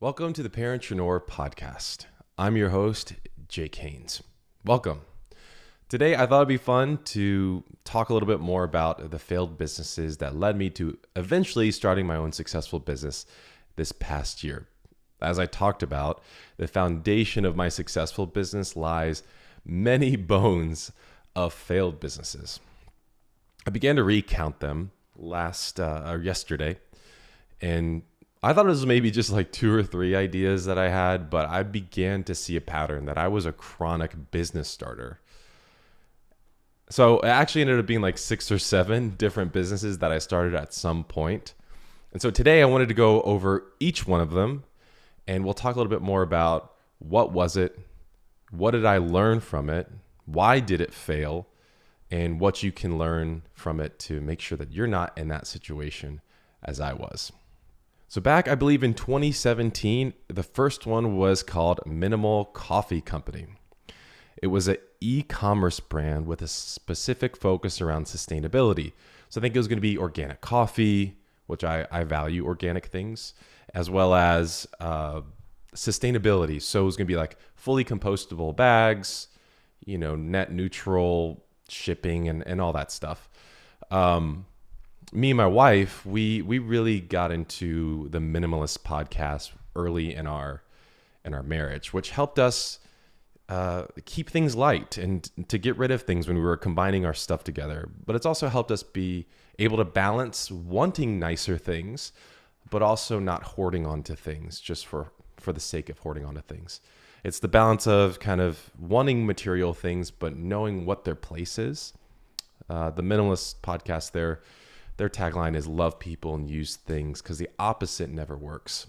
Welcome to the Parentreneur podcast. I'm your host, Jake Haynes. Welcome. Today, I thought it'd be fun to talk a little bit more about the failed businesses that led me to eventually starting my own successful business this past year. As I talked about, the foundation of my successful business lies many bones of failed businesses. I began to recount them yesterday, and I thought it was maybe just like 2 or 3 ideas that I had, but I began to see a pattern that I was a chronic business starter. So it actually ended up being like 6 or 7 different businesses that I started at some point. And so today I wanted to go over each one of them, and we'll talk a little bit more about what was it, what did I learn from it, why did it fail, and what you can learn from it to make sure that you're not in that situation as I was. So back, I believe in 2017, the first one was called Minimal Coffee Company. It was an e-commerce brand with a specific focus around sustainability. So I think it was going to be organic coffee, which I value organic things, as well as sustainability. So it was going to be like fully compostable bags, net neutral shipping and all that stuff. Me and my wife, we really got into the minimalist podcast early in our marriage, which helped us keep things light and to get rid of things when we were combining our stuff together. But it's also helped us be able to balance wanting nicer things, but also not hoarding onto things just for the sake of hoarding onto things. It's the balance of kind of wanting material things, but knowing what their place is. The minimalist podcast, their tagline is love people and use things because the opposite never works.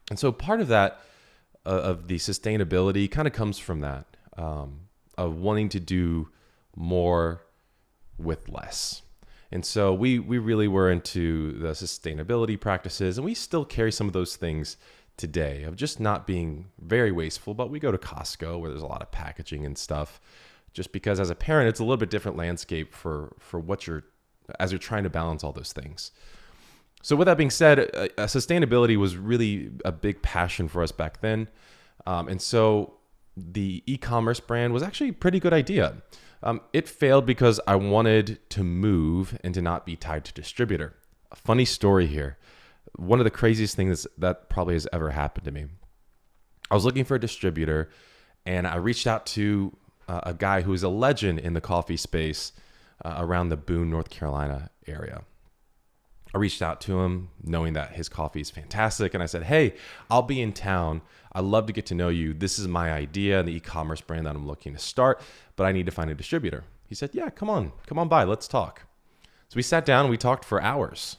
And so part of that, of the sustainability kind of comes from that, of wanting to do more with less. And so we really were into the sustainability practices, and we still carry some of those things today of just not being very wasteful, but we go to Costco where there's a lot of packaging and stuff, just because as a parent, it's a little bit different landscape for what as you're trying to balance all those things. So with that being said, sustainability was really a big passion for us back then. And so the e-commerce brand was actually a pretty good idea. It failed because I wanted to move and to not be tied to distributor. A funny story here. One of the craziest things that probably has ever happened to me. I was looking for a distributor, and I reached out to a guy who is a legend in the coffee space around the Boone, North Carolina area. I reached out to him knowing that his coffee is fantastic. And I said, hey, I'll be in town. I'd love to get to know you. This is my idea, the e-commerce brand that I'm looking to start, but I need to find a distributor. He said, yeah, come on by. Let's talk. So we sat down and we talked for hours,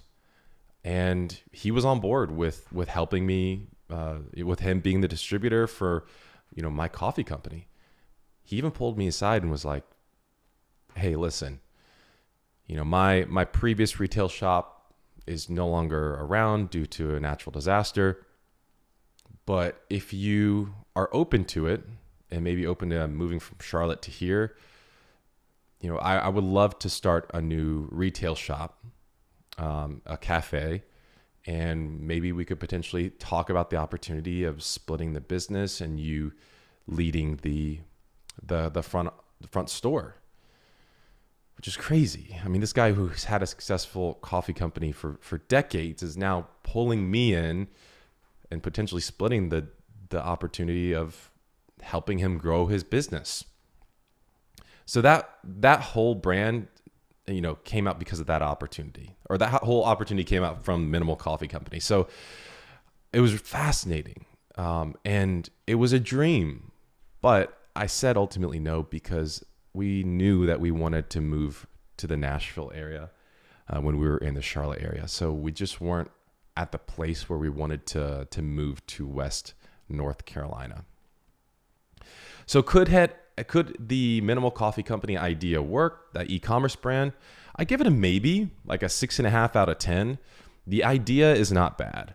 and he was on board with helping me, with him being the distributor for, my coffee company. He even pulled me aside and was like, hey, listen, my previous retail shop is no longer around due to a natural disaster. But if you are open to it and maybe open to moving from Charlotte to here, I would love to start a new retail shop, a cafe, and maybe we could potentially talk about the opportunity of splitting the business and you leading the front store. Which is crazy. I mean, this guy who's had a successful coffee company for decades is now pulling me in and potentially splitting the opportunity of helping him grow his business. So that whole brand, came out because of that opportunity, or that whole opportunity came out from Minimal Coffee Company. So it was fascinating, and it was a dream, but I said ultimately no because we knew that we wanted to move to the Nashville area when we were in the Charlotte area. So we just weren't at the place where we wanted to move to West North Carolina. So could the Minimal Coffee Company idea work, that e-commerce brand? I give it a maybe, like a 6.5 out of 10. The idea is not bad.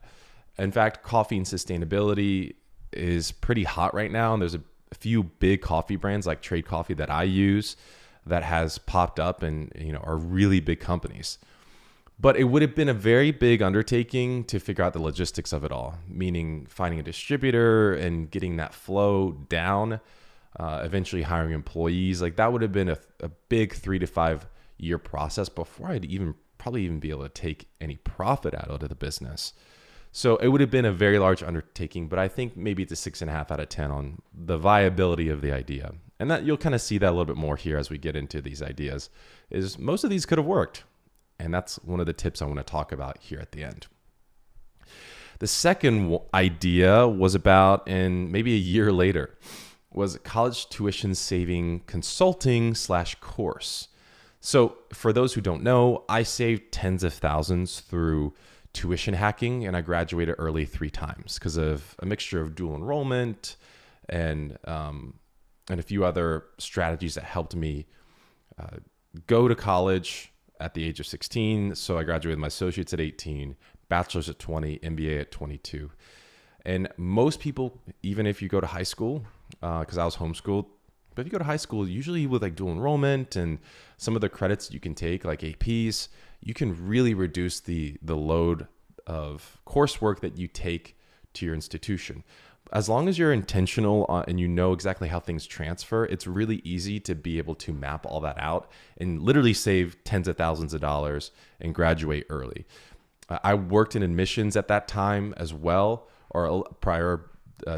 In fact, coffee and sustainability is pretty hot right now, and there's a few big coffee brands like Trade Coffee that I use that has popped up and are really big companies. But it would have been a very big undertaking to figure out the logistics of it all, meaning finding a distributor and getting that flow down, eventually hiring employees. Like that would have been a big 3 to 5 year process before I'd probably even be able to take any profit out of the business. So it would have been a very large undertaking, but I think maybe it's a 6.5 out of 10 on the viability of the idea. And that you'll kind of see that a little bit more here as we get into these ideas, is most of these could have worked. And that's one of the tips I want to talk about here at the end. The second idea was about, and maybe a year later, was college tuition saving consulting / course. So for those who don't know, I saved tens of thousands through tuition hacking, and I graduated early 3 times because of a mixture of dual enrollment and a few other strategies that helped me go to college at the age of 16. So I graduated my associates at 18, bachelor's at 20, MBA at 22. And most people, even if you go to high school, because I was homeschooled, but if you go to high school, usually with like dual enrollment and some of the credits you can take, like APs, you can really reduce the load of coursework that you take to your institution. As long as you're intentional and you know exactly how things transfer, it's really easy to be able to map all that out and literally save tens of thousands of dollars and graduate early. I worked in admissions at that time as well, or prior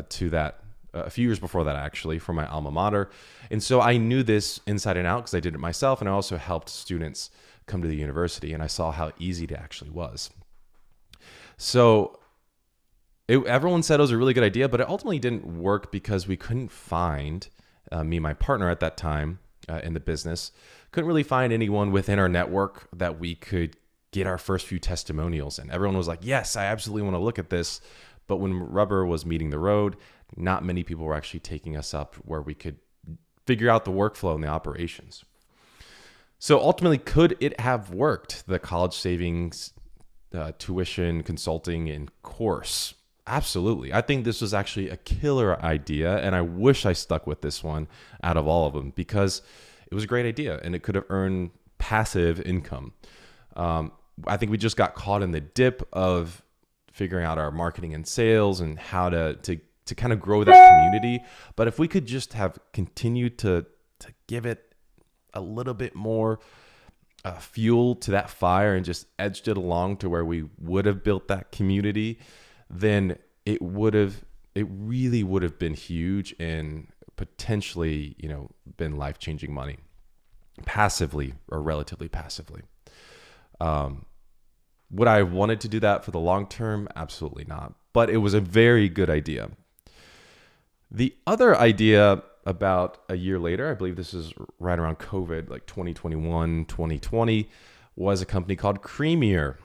to that, a few years before that actually, for my alma mater. And so I knew this inside and out because I did it myself, and I also helped students come to the university, and I saw how easy it actually was. So everyone said it was a really good idea, but it ultimately didn't work because we couldn't find, me and my partner at that time in the business, couldn't really find anyone within our network that we could get our first few testimonials in. Everyone was like, yes, I absolutely want to look at this. But when rubber was meeting the road, not many people were actually taking us up where we could figure out the workflow and the operations. So ultimately, could it have worked, the college savings, tuition, consulting, and course? Absolutely. I think this was actually a killer idea, and I wish I stuck with this one out of all of them because it was a great idea and it could have earned passive income. I think we just got caught in the dip of figuring out our marketing and sales and how to kind of grow that community. But if we could just have continued to give it a little bit more fuel to that fire and just edged it along to where we would have built that community, then it really would have been huge and potentially, been life-changing money passively or relatively passively. Would I have wanted to do that for the long term? Absolutely not. But it was a very good idea. The other idea about a year later, I believe this is right around COVID, like 2021, 2020, was a company called Creamier.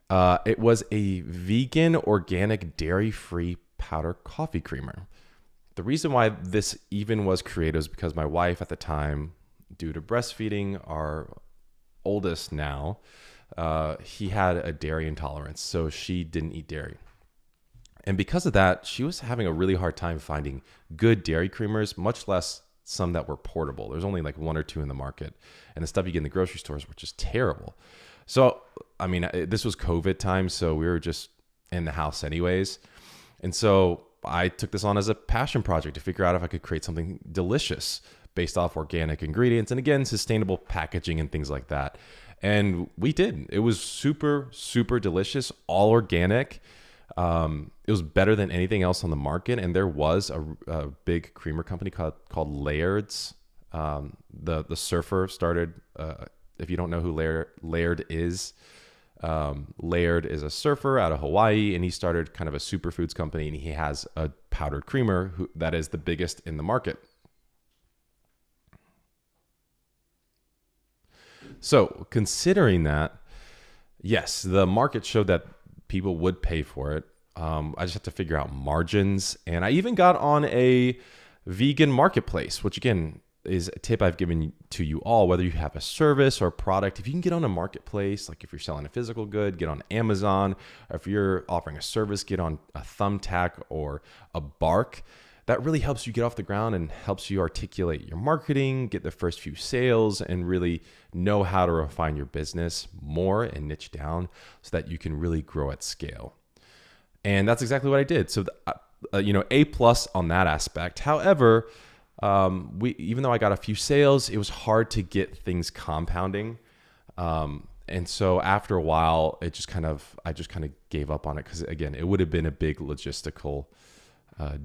It was a vegan, organic, dairy-free powder coffee creamer. The reason why this even was created was because my wife at the time, due to breastfeeding our oldest now, he had a dairy intolerance, so she didn't eat dairy. And because of that, she was having a really hard time finding good dairy creamers, much less some that were portable. There's only like 1 or 2 in the market, and the stuff you get in the grocery stores were just terrible. So, this was COVID time, so we were just in the house anyways. And so I took this on as a passion project to figure out if I could create something delicious based off organic ingredients and, again, sustainable packaging and things like that. And we did. It was super, super delicious, all organic. It was better than anything else on the market. And there was a big creamer company called Laird's. The surfer started, if you don't know who Laird is a surfer out of Hawaii, and he started kind of a superfoods company, and he has a powdered creamer that is the biggest in the market. So considering that, yes, the market showed that people would pay for it. I just have to figure out margins. And I even got on a vegan marketplace, which again is a tip I've given to you all, whether you have a service or a product. If you can get on a marketplace, like if you're selling a physical good, get on Amazon. Or if you're offering a service, get on a Thumbtack or a Bark. that really helps you get off the ground and helps you articulate your marketing, get the first few sales, and really know how to refine your business more and niche down so that you can really grow at scale. And that's exactly what I did. So, A plus on that aspect. However, even though I got a few sales, it was hard to get things compounding. And so after a while, I just kind of gave up on it because, again, it would have been a big logistical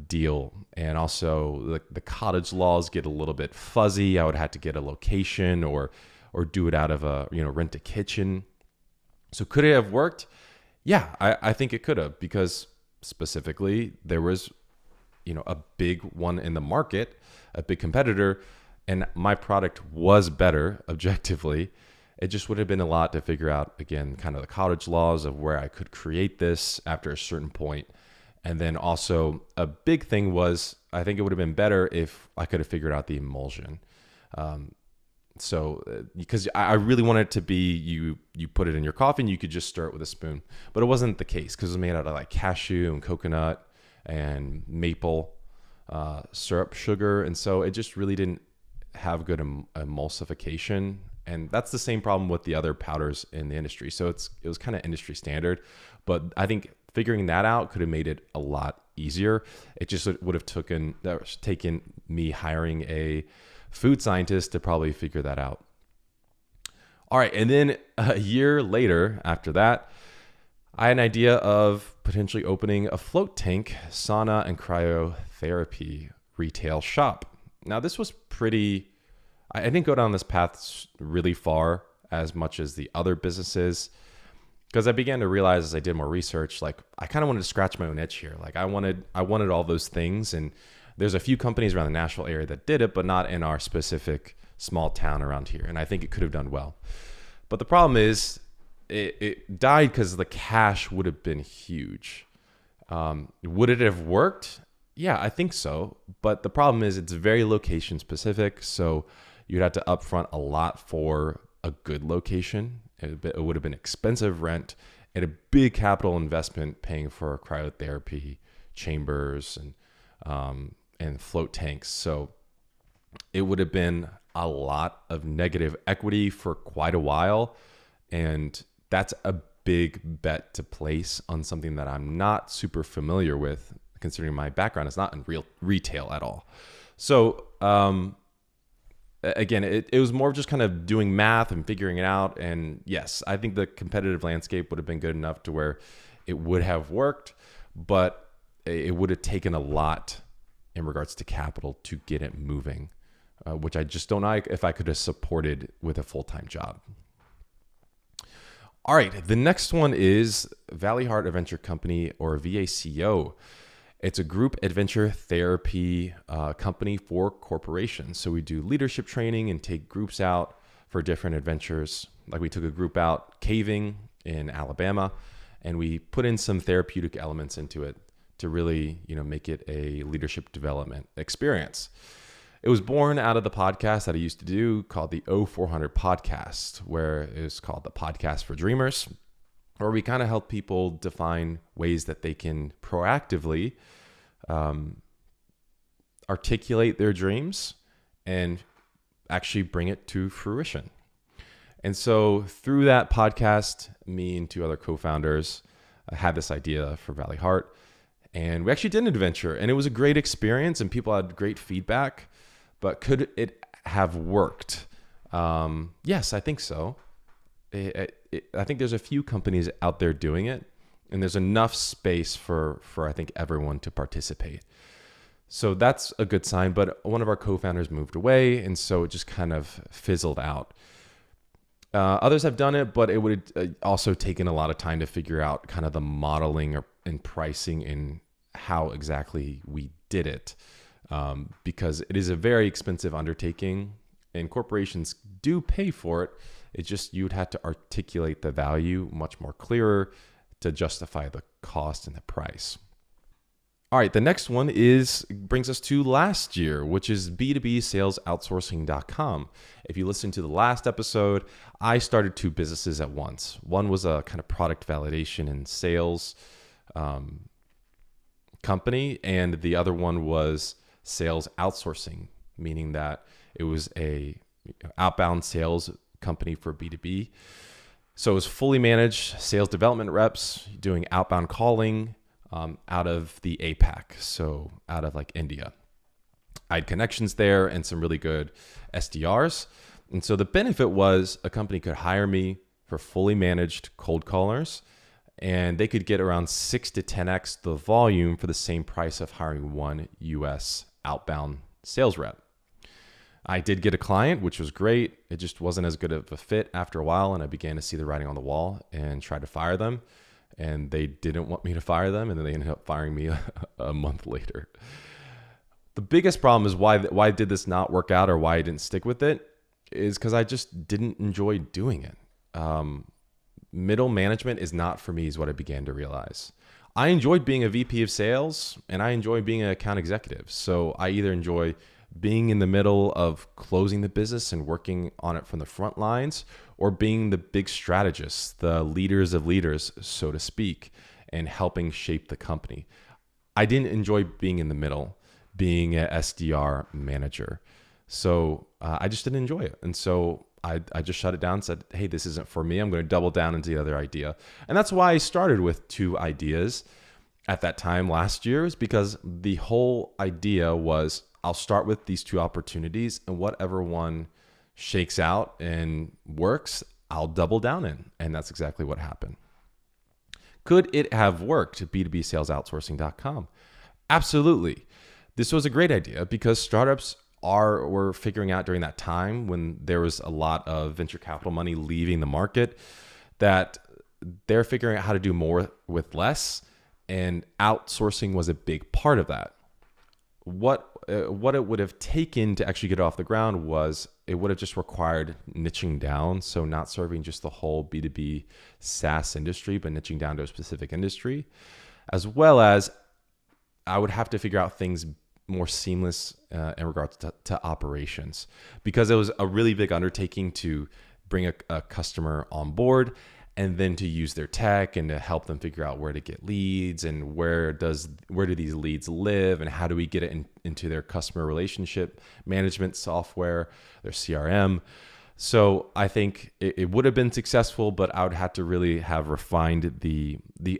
deal. And also the cottage laws get a little bit fuzzy. I would have to get a location or do it out of rent a kitchen. So could it have worked? Yeah, I think it could have, because specifically there was, a big one in the market, a big competitor, and my product was better objectively. It just would have been a lot to figure out, again, kind of the cottage laws of where I could create this after a certain point. And then also a big thing was, I think it would have been better if I could have figured out the emulsion. Because I really wanted it to be, you put it in your coffee and you could just stir it with a spoon, but it wasn't the case because it was made out of like cashew and coconut and maple syrup sugar. And so it just really didn't have good emulsification. And that's the same problem with the other powders in the industry. So it was kind of industry standard, but I think figuring that out could have made it a lot easier. It just would have taken me hiring a food scientist to probably figure that out. All right. And then a year later after that, I had an idea of potentially opening a float tank, sauna, and cryotherapy retail shop. Now, this was I didn't go down this path really far as much as the other businesses, because I began to realize as I did more research, like I kind of wanted to scratch my own itch here. Like I wanted all those things. And there's a few companies around the Nashville area that did it, but not in our specific small town around here. And I think it could have done well. But the problem is it died because the cash would have been huge. Would it have worked? Yeah, I think so. But the problem is it's very location specific. So you'd have to upfront a lot for a good location. It would have been expensive rent and a big capital investment paying for cryotherapy chambers and float tanks. So it would have been a lot of negative equity for quite a while. And that's a big bet to place on something that I'm not super familiar with, considering my background is not in real retail at all. So, again, it was more of just kind of doing math and figuring it out. And yes, I think the competitive landscape would have been good enough to where it would have worked, but it would have taken a lot in regards to capital to get it moving, which I just don't know if I could have supported with a full-time job. All right, the next one is Valley Heart Adventure Company, or VACO. It's a group adventure therapy company for corporations. So we do leadership training and take groups out for different adventures. Like we took a group out caving in Alabama, and we put in some therapeutic elements into it to really, make it a leadership development experience. It was born out of the podcast that I used to do called the O400 podcast, where it was called the Podcast for Dreamers, where we kind of help people define ways that they can proactively articulate their dreams and actually bring it to fruition. And so through that podcast, me and two other co-founders had this idea for Valley Heart, and we actually did an adventure, and it was a great experience and people had great feedback. But could it have worked? Yes, I think so. I think there's a few companies out there doing it, and there's enough space for I think everyone to participate. So that's a good sign. But one of our co-founders moved away, and so it just kind of fizzled out. Others have done it, but it would have also taken a lot of time to figure out kind of the modeling and pricing and how exactly we did it. Because it is a very expensive undertaking and corporations do pay for it. It's just you would have to articulate the value much more clearer to justify the cost and the price. All right, the next one brings us to last year, which is B2B If you listen to the last episode, I started two businesses at once. One was a kind of product validation and sales company, and the other one was sales outsourcing, meaning that it was a outbound sales company for B2B. So it was fully managed sales development reps doing outbound calling out of the APAC, so out of like India. I had connections there and some really good SDRs. And so the benefit was a company could hire me for fully managed cold callers, and they could get around 6 to 10x the volume for the same price of hiring one US outbound sales rep. I did get a client, which was great. It just wasn't as good of a fit after a while, and I began to see the writing on the wall and tried to fire them. And they didn't want me to fire them, and then they ended up firing me a month later. The biggest problem is why did this not work out, or why I didn't stick with it, is because I just didn't enjoy doing it. Middle management is not for me, is what I began to realize. I enjoyed being a VP of sales, and I enjoy being an account executive. So I either enjoy being in the middle of closing the business and working on it from the front lines, or being the big strategists, the leaders of leaders, so to speak, and helping shape the company. I didn't enjoy being in the middle, being an SDR manager. So I just didn't enjoy it. And so I just shut it down and said, hey, this isn't for me. I'm going to double down into the other idea. And that's why I started with 2 ideas at that time last year, is because the whole idea was I'll start with these 2 opportunities, and whatever one shakes out and works, I'll double down in. And that's exactly what happened. Could it have worked? B2BSalesOutsourcing.com. Absolutely. This was a great idea because startups were figuring out during that time, when there was a lot of venture capital money leaving the market, that they're figuring out how to do more with less, and outsourcing was a big part of that. What it would have taken to actually get it off the ground was it would have just required niching down, so not serving just the whole B2B SaaS industry, but niching down to a specific industry, as well as I would have to figure out things more seamless in regards to operations, because it was a really big undertaking to bring a customer on board and then to use their tech and to help them figure out where to get leads and where do these leads live and how do we get it into their customer relationship management software, their CRM. So I think it would have been successful, but I would have to really have refined the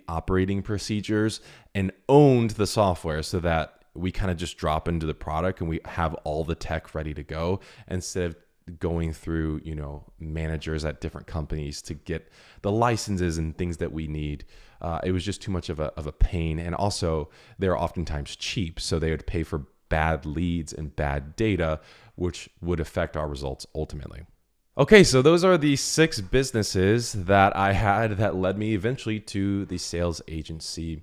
operating procedures and owned the software so that we kind of just drop into the product and we have all the tech ready to go, instead of going through, managers at different companies to get the licenses and things that we need. It was just too much of a pain. And also they're oftentimes cheap. So they would pay for bad leads and bad data, which would affect our results ultimately. Okay, so those are the 6 businesses that I had that led me eventually to the sales agency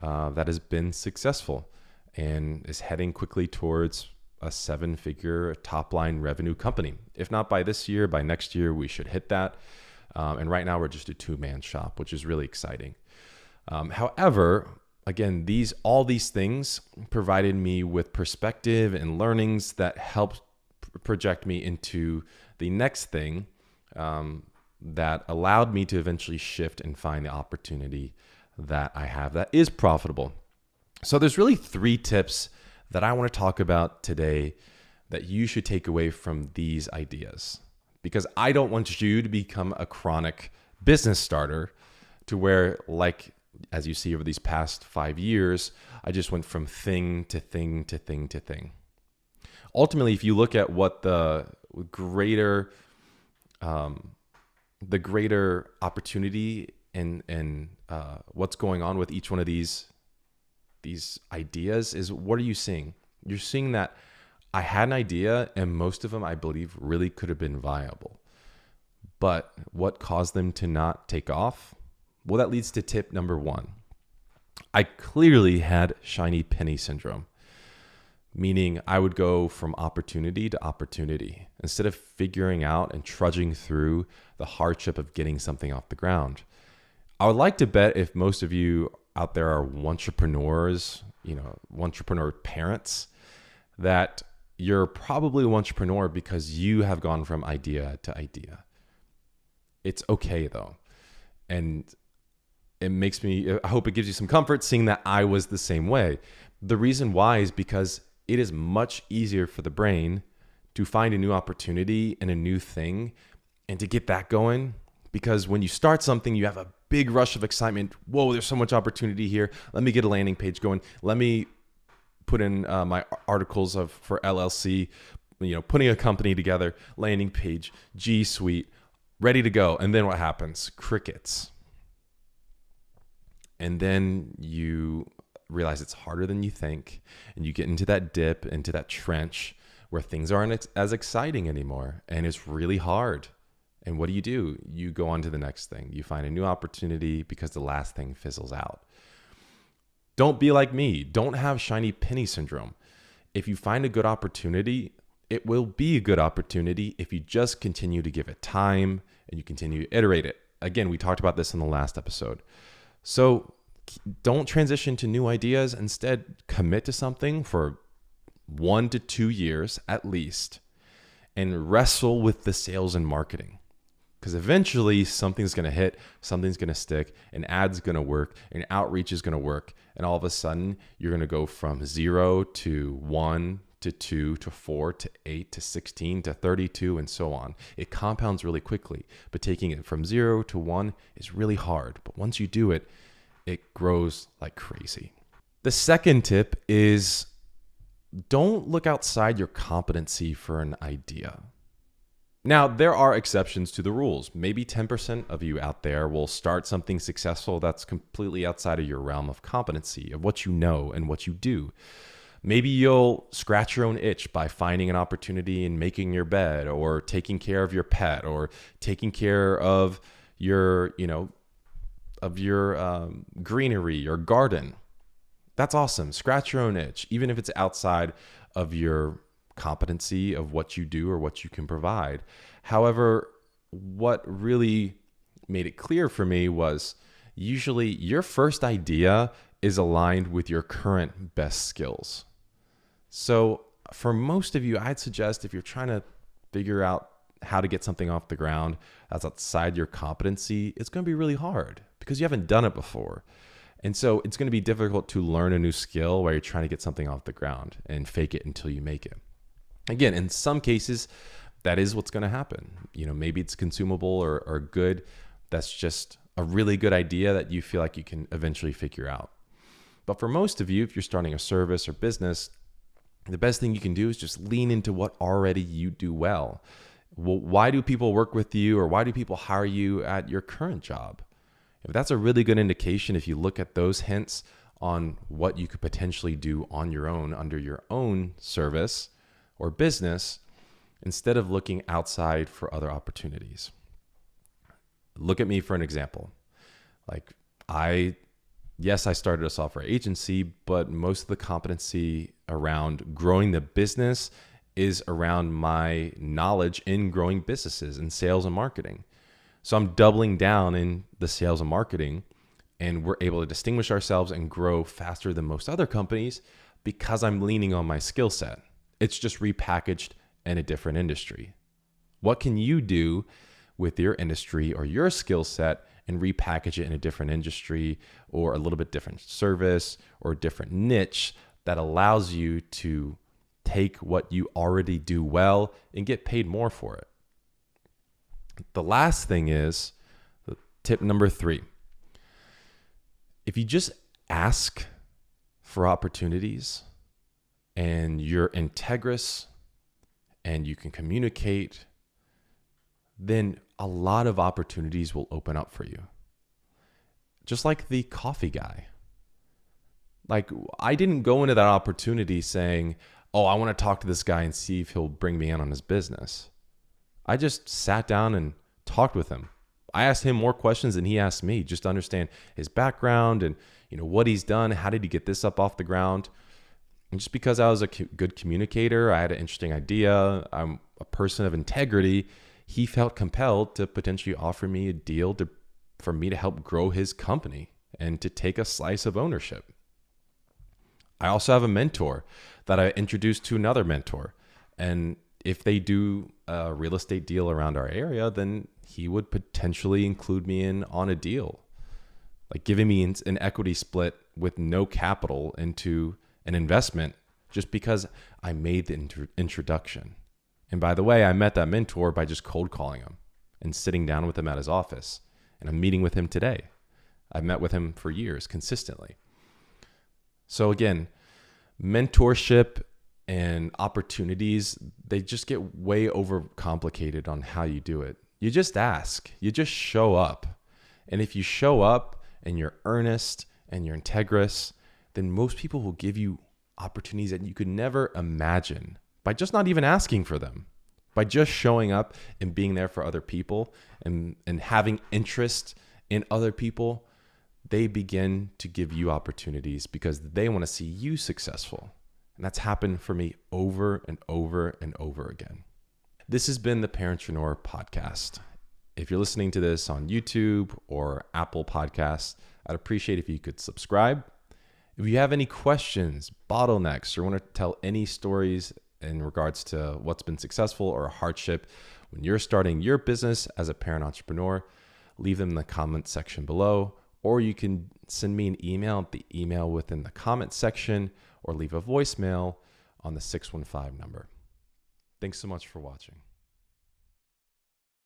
that has been successful and is heading quickly towards a 7-figure top-line revenue company. If not by this year, by next year, we should hit that. And right now, we're just a 2-man shop, which is really exciting. However, again, all these things provided me with perspective and learnings that helped project me into the next thing that allowed me to eventually shift and find the opportunity that I have that is profitable. So there's really 3 tips that I want to talk about today that you should take away from these ideas, because I don't want you to become a chronic business starter to where, like, as you see over these past 5 years, I just went from thing to thing to thing to thing. Ultimately, if you look at what the greater opportunity and what's going on with each one of these ideas is, what are you seeing? You're seeing that I had an idea, and most of them, I believe, really could have been viable. But what caused them to not take off? Well, that leads to tip number 1. I clearly had shiny penny syndrome, meaning I would go from opportunity to opportunity instead of figuring out and trudging through the hardship of getting something off the ground. I would like to bet if most of you out there are entrepreneurs, entrepreneur parents, that you're probably an entrepreneur because you have gone from idea to idea. It's okay though. And I hope it gives you some comfort seeing that I was the same way. The reason why is because it is much easier for the brain to find a new opportunity and a new thing and to get that going. Because when you start something, you have a big rush of excitement. Whoa, there's so much opportunity here. Let me get a landing page going. Let me put in my articles for LLC, putting a company together, landing page, G Suite, ready to go. And then what happens? Crickets. And then you realize it's harder than you think. And you get into that dip, into that trench where things aren't as exciting anymore. And it's really hard. And what do? You go on to the next thing. You find a new opportunity because the last thing fizzles out. Don't be like me. Don't have shiny penny syndrome. If you find a good opportunity, it will be a good opportunity if you just continue to give it time and you continue to iterate it. Again, we talked about this in the last episode. So don't transition to new ideas. Instead, commit to something for 1 to 2 years at least and wrestle with the sales and marketing. Because eventually something's going to hit, something's going to stick, an ad's going to work, an outreach is going to work. And all of a sudden, you're going to go from 0 to 1 to 2 to 4 to 8 to 16 to 32 and so on. It compounds really quickly, but taking it from 0 to 1 is really hard. But once you do it, it grows like crazy. The second tip is don't look outside your competency for an idea. Now, there are exceptions to the rules. Maybe 10% of you out there will start something successful that's completely outside of your realm of competency, of what you know and what you do. Maybe you'll scratch your own itch by finding an opportunity in making your bed or taking care of your pet or taking care of your, greenery or garden. That's awesome. Scratch your own itch, even if it's outside of your competency of what you do or what you can provide. However, what really made it clear for me was usually your first idea is aligned with your current best skills. So for most of you, I'd suggest if you're trying to figure out how to get something off the ground that's outside your competency, it's going to be really hard because you haven't done it before. And so it's going to be difficult to learn a new skill while you're trying to get something off the ground and fake it until you make it. Again, in some cases, that is what's going to happen. Maybe it's consumable or good. That's just a really good idea that you feel like you can eventually figure out. But for most of you, if you're starting a service or business, the best thing you can do is just lean into what already you do well. Why do people work with you or why do people hire you at your current job? If that's a really good indication, if you look at those hints on what you could potentially do on your own under your own service or business, instead of looking outside for other opportunities. Look at me for an example. I started a software agency, but most of the competency around growing the business is around my knowledge in growing businesses and sales and marketing. So I'm doubling down in the sales and marketing, and we're able to distinguish ourselves and grow faster than most other companies because I'm leaning on my skill set. It's just repackaged in a different industry. What can you do with your industry or your skill set and repackage it in a different industry or a little bit different service or different niche that allows you to take what you already do well and get paid more for it? The last thing is tip number 3. If you just ask for opportunities and you're integrous and you can communicate, then a lot of opportunities will open up for you. Just like the coffee guy. I didn't go into that opportunity saying, oh, I want to talk to this guy and see if he'll bring me in on his business. I just sat down and talked with him. I asked him more questions than he asked me, just to understand his background and what he's done. How did he get this up off the ground? And just because I was a good communicator, I had an interesting idea, I'm a person of integrity, he felt compelled to potentially offer me a deal for me to help grow his company and to take a slice of ownership. I also have a mentor that I introduced to another mentor. And if they do a real estate deal around our area, then he would potentially include me in on a deal. like giving me an equity split with no capital into an investment just because I made the introduction. And by the way, I met that mentor by just cold calling him and sitting down with him at his office. And I'm meeting with him today. I've met with him for years consistently. So again, mentorship and opportunities, they just get way overcomplicated on how you do it. You just ask, you just show up. And if you show up and you're earnest and you're integrous, then most people will give you opportunities that you could never imagine by just not even asking for them. By just showing up and being there for other people and having interest in other people, they begin to give you opportunities because they want to see you successful. And that's happened for me over and over and over again. This has been the Parentreneur podcast. If you're listening to this on YouTube or Apple Podcasts, I'd appreciate if you could subscribe. If you have any questions, bottlenecks, or want to tell any stories in regards to what's been successful or a hardship when you're starting your business as a parent entrepreneur, leave them in the comment section below, or you can send me an email at the email within the comment section, or leave a voicemail on the 615 number. Thanks so much for watching.